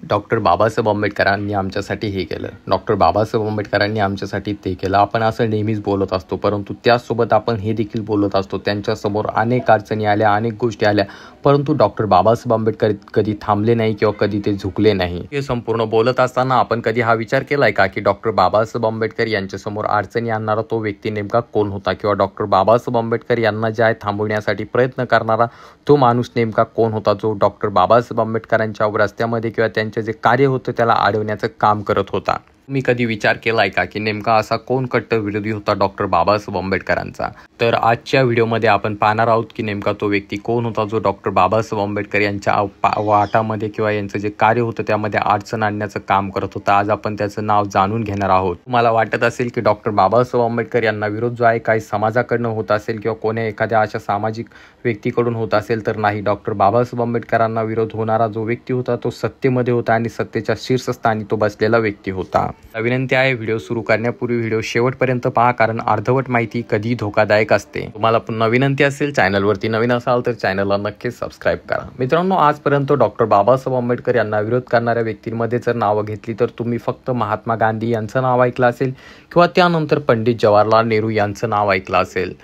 Doctor Babasaheb आंबेडकरांनी आमच्यासाठी हे केलं, डॉक्टर बाबासाहेब आंबेडकरांनी आमच्यासाठी ते केलं, आपण असं नेहमीच बोलत असतो. परंतु त्याचसोबत आपण हे देखील बोलत असतो, त्यांच्यासमोर अनेक अडचणी आल्या, अनेक गोष्टी आल्या, परंतु डॉक्टर बाबासाहेब आंबेडकर कधी थांबले नाही किंवा कधी ते झुकले नाही. हे संपूर्ण बोलत असताना आपण कधी हा विचार केलाय का की डॉक्टर बाबासाहेब आंबेडकर यांच्यासमोर अडचणी आणणारा तो व्यक्ती नेमका कोण होता, किंवा डॉक्टर बाबासाहेब आंबेडकर यांना जे आहे थांबवण्यासाठी प्रयत्न करणारा तो माणूस नेमका कोण होता, जो डॉक्टर बाबासाहेब आंबेडकरांच्या रस्त्यामध्ये किंवा त्यांचे जे कार्य होतं त्याला अडवण्याचं काम करत होता. मी कधी विचार केलाय का की नेमका असा कोण कट्टर विरोधी होता डॉक्टर बाबासाहेब आंबेडकरांचा? तर आजच्या व्हिडिओमध्ये आपण पाहणार आहोत की नेमका तो व्यक्ती कोण होता, जो डॉक्टर बाबासाहेब आंबेडकर यांच्या वाटामध्ये किंवा यांचं जे कार्य होतं त्यामध्ये अडचण आणण्याचं काम करत होतं. आज आपण त्याचं नाव जाणून घेणार आहोत. तुम्हाला वाटत असेल की डॉक्टर बाबासाहेब आंबेडकर यांना विरोध जो आहे काही समाजाकडनं होत असेल किंवा कोण्या एखाद्या अशा सामाजिक व्यक्तीकडून होत असेल, तर नाही. डॉक्टर बाबासाहेब आंबेडकरांना विरोध होणारा जो व्यक्ती होता तो सत्तेमध्ये होता आणि सत्तेच्या शीर्षस्थानी तो बसलेला व्यक्ती होता. विनंती आहे, व्हिडिओ सुरू करण्यापूर्वी व्हिडिओ शेवटपर्यंत पहा, कारण अर्धवट माहिती कधी धोकादायक असते. तुम्हाला पुन्हा विनंती असेल, चॅनलवरती नवीन असाल तर चॅनलला नक्कीच सबस्क्राईब करा. मित्रांनो, आजपर्यंत डॉक्टर बाबासाहेब आंबेडकर यांना विरोध करणाऱ्या व्यक्तींमध्ये जर नावं घेतली तर तुम्ही फक्त महात्मा गांधी यांचं नाव ऐकलं असेल किंवा त्यानंतर पंडित जवाहरलाल नेहरू यांचं नाव ऐकलं असेल.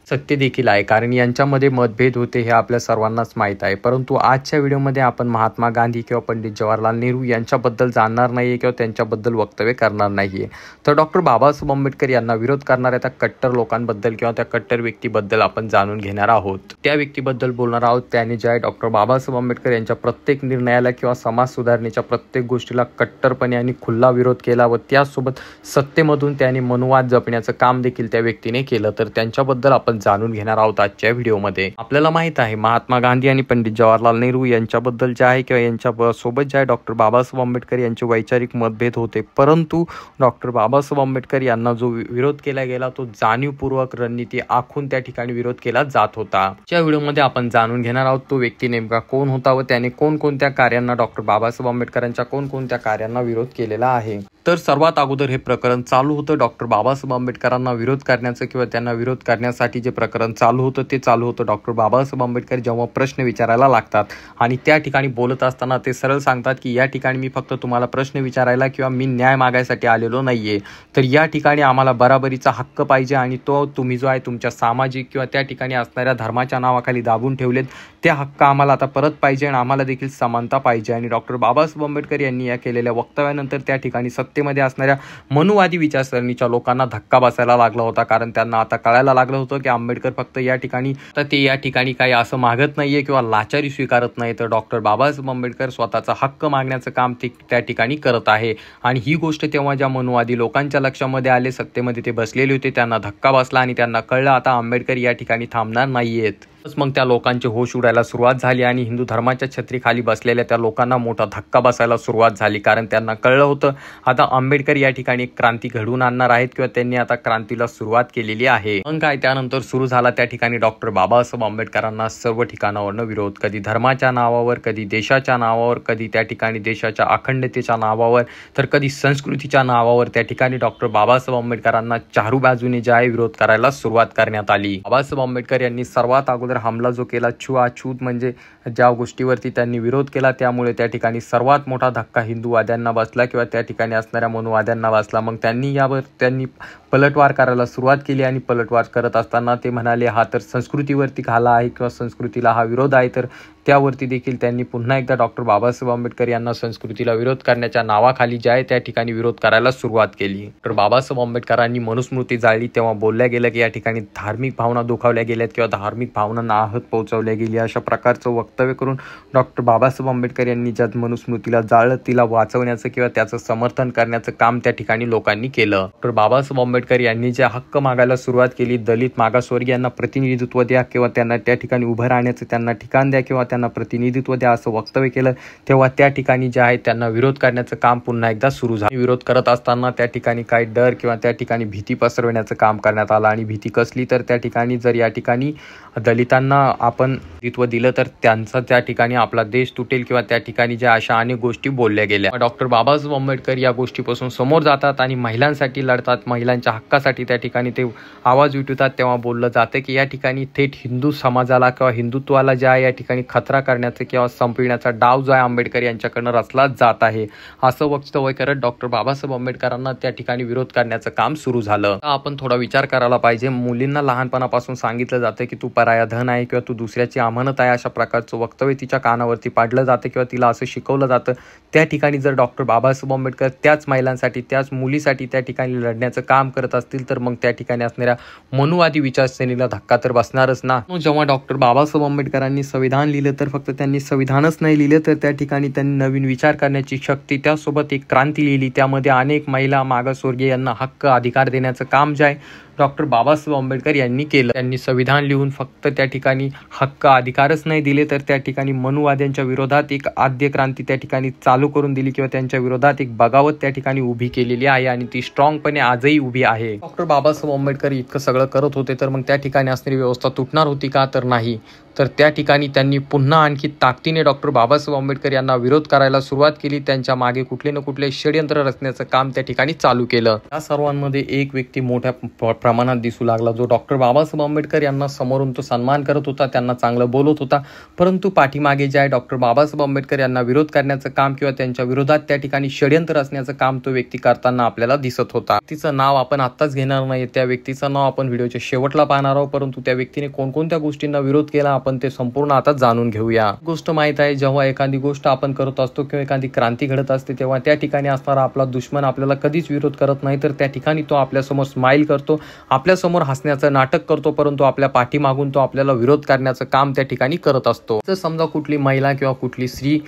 सत्य देखील आहे, कारण यांच्यामध्ये मतभेद होते हे आपल्या सर्वांनाच माहीत आहे. परंतु आजच्या व्हिडिओमध्ये आपण महात्मा गांधी किंवा पंडित जवाहरलाल नेहरू यांच्याबद्दल जाणणार नाही किंवा त्यांच्याबद्दल वक्तव्य करणार नाही. तर डॉक्टर बाबासाहेब आंबेडकर यांना विरोध करणाऱ्या त्या कट्टर लोकांबद्दल किंवा त्या कट्टर व्यक्तीबद्दल आपण जाणून घेणार आहोत. त्या व्यक्तीबद्दल बोलणार आहोत त्याने जे आहे डॉक्टर बाबासाहेब आंबेडकर यांच्या प्रत्येक निर्णयाला किंवा समाज सुधारणेच्या प्रत्येक गोष्टीला कट्टरपणे आणि खुल्ला विरोध केला व त्यासोबत सत्तेमधून त्याने मनुवाद जपण्याचं काम देखील त्या व्यक्तीने केलं. तर त्यांच्याबद्दल आपण जाणून घेणार आहोत आजच्या व्हिडिओमध्ये. आपल्याला माहित आहे महात्मा गांधी आणि पंडित जवाहरलाल नेहरू यांच्याबद्दल जे आहे किंवा यांच्या सोबत जे आहे डॉक्टर बाबासाहेब आंबेडकर यांचे वैचारिक मतभेद होते, परंतु डॉक्टर बाबासाहेब आंबेडकर यांना जो विरोध केला गेला तो जाणीवपूर्वक रणनीती आखून त्या ठिकाणी विरोध केला जात होता. या व्हिडिओमध्ये आपण जाणून घेणार आहोत तो व्यक्ती नेमका कोण होता व त्याने कोणकोणत्या कार्यांना डॉक्टर बाबासाहेब आंबेडकरांच्या कोणकोणत्या कार्यांना विरोध केलेला आहे. तर सर्वात अगोदर हे प्रकरण चालू होतं डॉक्टर बाबासाहेब आंबेडकरांना विरोध करण्याचं किंवा त्यांना विरोध करण्यासाठी जे प्रकरण चालू होतं ते चालू होतं डॉक्टर बाबासाहेब आंबेडकर जेव्हा प्रश्न विचारायला लागतात आणि त्या ठिकाणी बोलत असताना ते सरळ सांगतात की या ठिकाणी मी फक्त तुम्हाला प्रश्न विचारायला किंवा मी न्याय मागायसाठी आलेलो नाहीये, तर या ठिकाणी आम्हाला बराबरीचा हक्क पाहिजे आणि तो तुम्ही जो आहे तुमच्या सामाजिक किंवा त्या ठिकाणी असणाऱ्या धर्माच्या नावाखाली दाबून ठेवलेत ते हक्क आम्हाला आता परत पाहिजे आणि आम्हाला देखील समानता पाहिजे. आणि डॉक्टर बाबासाहेब आंबेडकर यांनी या केलेल्या वक्तव्यानंतर त्या ठिकाणी सत्तेमध्ये असणाऱ्या मनुवादी विचारसरणीच्या लोकांना धक्का बसायला लागला होता, कारण त्यांना आता कळायला लागलं होतं की आंबेडकर फक्त या ठिकाणी काही असं मागत नाहीये किंवा लाचारी स्वीकारत नाही, तर डॉक्टर बाबासाहेब आंबेडकर स्वतःचा हक्क मागण्याचं काम ते त्या ठिकाणी करत आहे. आणि ही गोष्ट तेव्हा ज्या मनुवादी लोकांच्या लक्षामध्ये आले, सत्तेमध्ये ते बसलेले होते, त्यांना धक्का बसला आणि त्यांना कळलं आता आंबेडकर या ठिकाणी थांबणार नाहीयेत. मग त्या लोकांचे होश उडायला सुरुवात झाली आणि हिंदू धर्माच्या छत्रीखाली बसलेल्या त्या लोकांना मोठा धक्का बसायला सुरुवात झाली, कारण त्यांना कळलं होतं आता आंबेडकर या ठिकाणी एक क्रांती घडवून आणणार आहेत किंवा त्यांनी आता क्रांतीला सुरुवात केलेली आहे. मग काय त्यानंतर सुरू झाला त्या ठिकाणी डॉक्टर बाबासाहेब आंबेडकरांना सर्व ठिकाणावरनं विरोध, कधी धर्माच्या नावावर, कधी देशाच्या नावावर, कधी त्या ठिकाणी देशाच्या अखंडतेच्या नावावर, तर कधी संस्कृतीच्या नावावर त्या ठिकाणी डॉक्टर बाबासाहेब आंबेडकरांना चारू बाजूने जे आहे विरोध करायला सुरुवात करण्यात आली. बाबासाहेब आंबेडकर यांनी सर्वात अगोदर हमला जो केला छुआछूत म्हणजे ज्या गोष्टीवरती त्यांनी विरोध केला त्यामुळे त्या ठिकाणी सर्वात मोठा धक्का हिंदूवाद्यांना बसला किंवा त्या ठिकाणी असणाऱ्या मनुवाद्यांना बसला. मग त्यांनी पलटवार करायला सुरुवात केली आणि पलटवार करत असताना ते म्हणाले हा तर संस्कृतीवरती घाला आहे किंवा संस्कृतीला हा विरोध आहे, तर त्यावरती देखील त्यांनी पुन्हा एकदा डॉक्टर बाबासाहेब आंबेडकर यांना संस्कृतीला विरोध करण्याच्या नावाखाली जे आहे त्या ठिकाणी विरोध करायला सुरुवात केली. तर बाबासाहेब आंबेडकरांनी मनुस्मृती जाळली तेव्हा बोलल्या गेलं की या ठिकाणी धार्मिक भावना दुखावल्या गेल्यात किंवा धार्मिक भावनांना आहत पोहोचवल्या गेली, अशा प्रकारचं वक्तव्य करून डॉक्टर बाबासाहेब आंबेडकर यांनी ज्या मनुस्मृतीला जाळलं तिला वाचवण्याचं किंवा त्याचं समर्थन करण्याचं काम त्या ठिकाणी लोकांनी केलं. डॉक्टर बाबासाहेब आंबेडकर यांनी जे हक्क मागायला सुरुवात केली, दलित मागासवर्गीयांना प्रतिनिधित्व द्या किंवा त्यांना त्या ठिकाणी उभं राहण्याचं त्यांना ठिकाण द्या किंवा त्यांना प्रतिनिधित्व द्या असं वक्तव्य केलं, तेव्हा त्या ठिकाणी जे आहे त्यांना विरोध करण्याचं काम पुन्हा एकदा सुरू झालं. विरोध करत असताना त्या ठिकाणी काही डर किंवा त्या ठिकाणी भीती पसरवण्याचं काम करण्यात आलं आणि भीती कसली तर त्या ठिकाणी जर या ठिकाणी दलितांना आपण नेतृत्व दिलं तर त्यांचा त्या ठिकाणी आपला देश तुटेल किंवा त्या ठिकाणी ज्या अशा अनेक गोष्टी बोलल्या गेल्या. डॉक्टर बाबासाहेब आंबेडकर या गोष्टीपासून समोर जातात आणि महिलांसाठी लढतात, महिलांच्या हक्कासाठी त्या ठिकाणी ते आवाज उठवतात. तेव्हा बोललं जातं की या ठिकाणी थेट हिंदू समाजाला किंवा हिंदुत्वाला ज्या या ठिकाणी खतरा जत्रा करण्याचे किंवा संपविण्याचा डाव जो आहे आंबेडकर यांच्याकडनं रचला जात आहे असं वक्तव्य करत डॉक्टर बाबासाहेब आंबेडकरांना त्या ठिकाणी विरोध करण्याचं काम सुरू झालं. आपण थोडा विचार करायला पाहिजे. मुलींना लहानपणापासून सांगितलं जातं की तू पराया धन आहे किंवा तू दुसऱ्याची अमानत आहे, अशा प्रकारचं वक्तव्य तिच्या कानावरती पाडलं जातं किंवा तिला असं शिकवलं जातं. त्या ठिकाणी जर डॉक्टर बाबासाहेब आंबेडकर त्याच महिलांसाठी त्याच मुलीसाठी त्या ठिकाणी लढण्याचं काम करत असतील तर मग त्या ठिकाणी असणाऱ्या मनुवादी विचारसरणीला धक्का तर बसणारच ना. जेव्हा डॉक्टर बाबासाहेब आंबेडकरांनी संविधान लिहिलं तर फक्त त्यांनी संविधानच नाही लिहिलं तर त्या ठिकाणी त्यांनी नवीन विचार करण्याची शक्ती त्यासोबत एक क्रांती लिहिली. त्यामध्ये अनेक महिला मागासवर्गीय यांना हक्क अधिकार देण्याचं काम जे आहे डॉक्टर बाबासाहेब आंबेडकर यांनी केलं. त्यांनी संविधान लिहून फक्त त्या ठिकाणी हक्क अधिकारच नाही दिले तर त्या ठिकाणी मनुवाद्यांच्या विरोधात एक आद्य क्रांती त्या ठिकाणी चालू करून दिली किंवा त्यांच्या विरोधात एक बगावत त्या ठिकाणी उभी केलेली आहे आणि ती स्ट्रॉंगपणे आजही उभी आहे. डॉक्टर बाबासाहेब आंबेडकर इतकं सगळं करत होते तर मग त्या ठिकाणी असणारी व्यवस्था तुटणार होती का? तर नाही. तर त्या ठिकाणी त्यांनी पुन्हा आणखी ताकदीने डॉक्टर बाबासाहेब आंबेडकर यांना विरोध करायला सुरुवात केली. त्यांच्या मागे कुठले ना कुठले षडयंत्र रचण्याचं काम त्या ठिकाणी चालू केलं. या सर्वांमध्ये एक व्यक्ती मोठ्या प्रमाणात दिसू लागला जो डॉक्टर बाबासाहेब आंबेडकर यांना समोरून तो सन्मान करत होता, त्यांना चांगलं बोलत होता, परंतु पाठीमागे जे आहे डॉक्टर बाबासाहेब आंबेडकर यांना विरोध करण्याचं काम किंवा त्यांच्या विरोधात त्या ठिकाणी षडयंत्र रचण्याचं काम तो व्यक्ती करताना आपल्याला दिसत होता. व्यक्तीचं नाव आपण आत्ताच घेणार नाही, त्या व्यक्तीचं नाव आपण व्हिडिओच्या शेवटला पाहणार आहोत, परंतु त्या व्यक्तीने कोणकोणत्या गोष्टींना विरोध केला आपण ते संपूर्ण आता जाणून घेऊया. गोष्ट माहित आहे, जेव्हा एखादी गोष्ट आपण करत असतो किंवा एखादी क्रांती घडत असते तेव्हा त्या ठिकाणी असणारा आपला दुश्मन आपल्याला कधीच विरोध करत नाही, तर त्या ठिकाणी तो आपल्यासमोर स्माइल करतो, आपल्यासमोर हसण्याचं नाटक करतो, परंतु आपल्या पाठीमागून तो आपल्याला विरोध करण्याचं काम त्या ठिकाणी करत असतो. जर समजा कुठली महिला किंवा कुठली स्त्री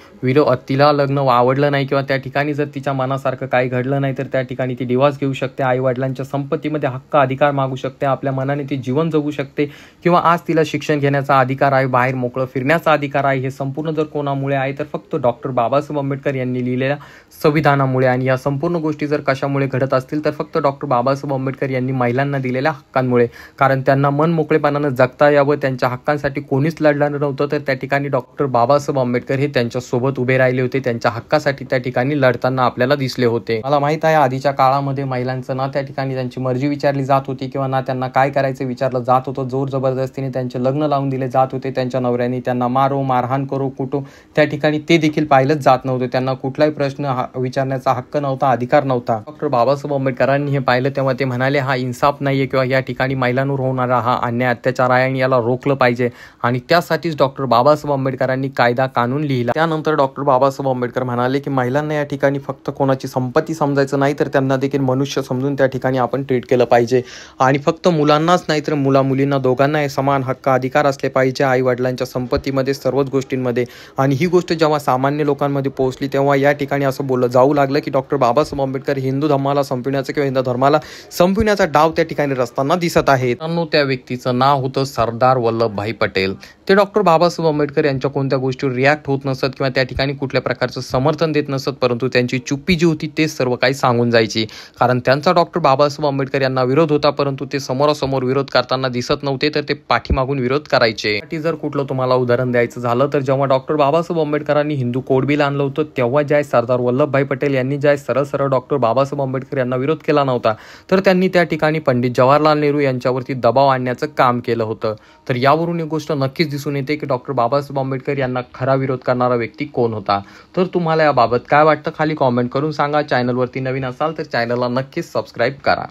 तिला लग्न आवडलं नाही किंवा त्या ठिकाणी जर तिच्या मनासारखं काही घडलं नाही तर त्या ठिकाणी ती डिवॉर्स घेऊ शकते, आई वडिलांच्या संपत्तीमध्ये हक्क अधिकार मागू शकते, आपल्या मनाने ती जीवन जगू शकते किंवा आज तिला शिक्षण घेण्याचा अधिकार आहे, बाहेर मोकळं फिरण्याचा अधिकार आहे. हे संपूर्ण जर कोणामुळे आहे तर फक्त डॉक्टर बाबासाहेब आंबेडकर यांनी लिहिलेल्या संविधानामुळे. आणि या संपूर्ण गोष्टी जर कशामुळे घडत असतील तर फक्त डॉक्टर बाबासाहेब आंबेडकर यांनी महिलांना दिलेल्या हक्कांमुळे. कारण त्यांना मन मोकळेपणानं जगता यावं, त्यांच्या हक्कांसाठी कोणीच लढलं नव्हतं तर त्या ठिकाणी डॉक्टर बाबासाहेब आंबेडकर हे त्यांच्या सोबत उभे राहिले होते, त्यांच्या हक्कासाठी त्या ठिकाणी लढताना आपल्याला दिसले होते. मला माहित आहे आधीच्या काळामध्ये महिलांचं ना त्या ठिकाणी त्यांची मर्जी विचारली जात होती किंवा ना त्यांना काय करायचं विचारलं जात होतं, जोर जबरदस्तीने त्यांचे लग्न लावून दिले जात होते, त्यांच्या नवऱ्याने त्यांना मारो मारहाण करो कुटो त्या ठिकाणी ते देखील पाहिलंच जात नव्हते, त्यांना कुठलाही प्रश्न विचारण्याचा हक्क नव्हता, अधिकार नव्हता. डॉक्टर बाबासाहेब आंबेडकरांनी हे पाहिलं तेव्हा ते म्हणाले हा इन्साफ नाहीये किंवा या ठिकाणी महिलांवर होणारा हा अन्याय अत्याचार आहे आणि याला रोखलं पाहिजे आणि त्यासाठीच डॉक्टर बाबासाहेब आंबेडकरांनी कायदा कानून लिहिला. त्यानंतर डॉक्टर बाबासाहेब आंबेडकर म्हणाले की महिलांना या ठिकाणी फक्त कोणाची संपत्ती समजायचं नाही तर त्यांना देखील मनुष्य समजून त्या ठिकाणी आपण ट्रीट केलं पाहिजे आणि फक्त मुलांनाच नाही तर मुलींना दोघांना समान हक्क अधिकार असले पाहिजे आई वडिलांच्या संपत्तीमध्ये सर्वच गोष्टींमध्ये. आणि ही गोष्ट जेव्हा सामान्य लोकांमध्ये पोहोचली तेव्हा या ठिकाणी असं बोललं जाऊ लागलं की डॉक्टर बाबासाहेब आंबेडकर हिंदू धर्माला संपविण्याचं किंवा हिंदू धर्माला संपविण्याचा डाव त्या ठिकाणी रचताना दिसत आहेत. त्या व्यक्तीचं नाव होतं सरदार वल्लभभाई पटेल. ते डॉक्टर बाबासाहेब आंबेडकर यांच्या कोणत्या गोष्टीवर रिॲक्ट होत नसत किंवा त्या ठिकाणी कुठल्या प्रकारचं समर्थन देत नसत, परंतु त्यांची चुप्पी जी होती ते सर्व काही सांगून जायची. कारण त्यांचा डॉक्टर बाबासाहेब आंबेडकर यांना विरोध होता, परंतु ते समोरासमोर विरोध करताना दिसत नव्हते तर ते पाठीमागून विरोध करायचे. जर कुठलं तुम्हाला उदाहरण द्यायचं झालं तर जेव्हा डॉक्टर बाबासाहेब आंबेडकरांनी हिंदू कोड बिल आणलं होतं तेव्हा जे आहे सरदार वल्लभभाई पटेल यांनी जे आहे सरळ डॉक्टर बाबासाहेब आंबेडकर यांना विरोध केला नव्हता, तर त्यांनी त्या ठिकाणी पंडित जवाहरलाल नेहरू यांच्यावरती दबाव आणण्याचं काम केलं होतं. तर यावरून एक गोष्ट नक्कीच दिसून येते की डॉक्टर बाबासाहेब आंबेडकर यांना खरा विरोध करणारा व्यक्ती कोण होता. तर तुम्हाला याबाबत काय वाटतं खाली कॉमेंट करून सांगा. चॅनलवरती नवीन असाल तर चॅनलला नक्कीच सबस्क्राईब करा.